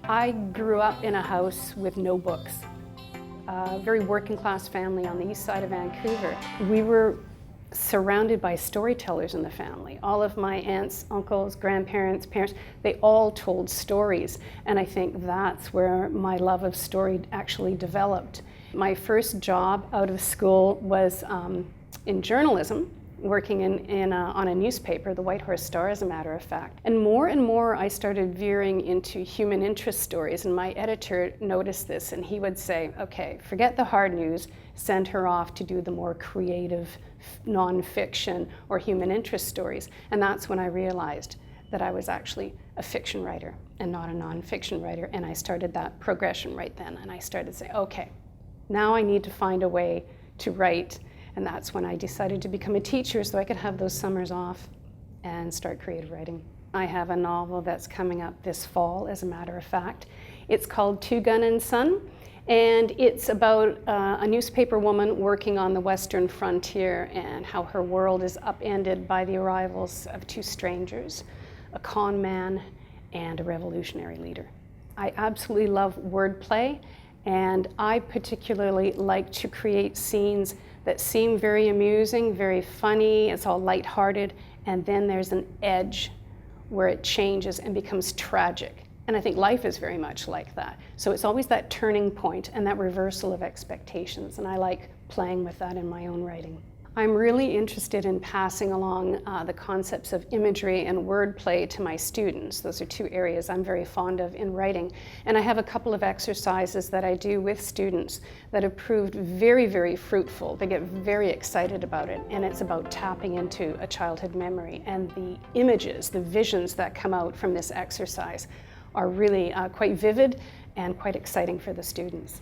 I grew up in a house with no books. A very working class family on the east side of Vancouver. We were surrounded by storytellers in the family. All of my aunts, uncles, grandparents, parents, they all told stories. And I think that's where my love of story actually developed. My first job out of school was in journalism, working on a newspaper, the Whitehorse Star, as a matter of fact. And more I started veering into human interest stories, and my editor noticed this, and he would say, okay, forget the hard news, send her off to do the more creative nonfiction or human interest stories. And that's when I realized that I was actually a fiction writer and not a nonfiction writer, and I started that progression right then, and I started saying, okay, now I need to find a way to write. And that's when I decided to become a teacher so I could have those summers off and start creative writing. I have a novel that's coming up this fall, as a matter of fact. It's called Two Gun and Son, and it's about a newspaper woman working on the western frontier and how her world is upended by the arrivals of two strangers, a con man and a revolutionary leader. I absolutely love wordplay, and I particularly like to create scenes that seem very amusing, very funny, it's all lighthearted, and then there's an edge where it changes and becomes tragic. And I think life is very much like that. So it's always that turning point and that reversal of expectations, and I like playing with that in my own writing. I'm really interested in passing along the concepts of imagery and wordplay to my students. Those are two areas I'm very fond of in writing. And I have a couple of exercises that I do with students that have proved very, very fruitful. They get very excited about it, and it's about tapping into a childhood memory. And the images, the visions that come out from this exercise are really quite vivid and quite exciting for the students.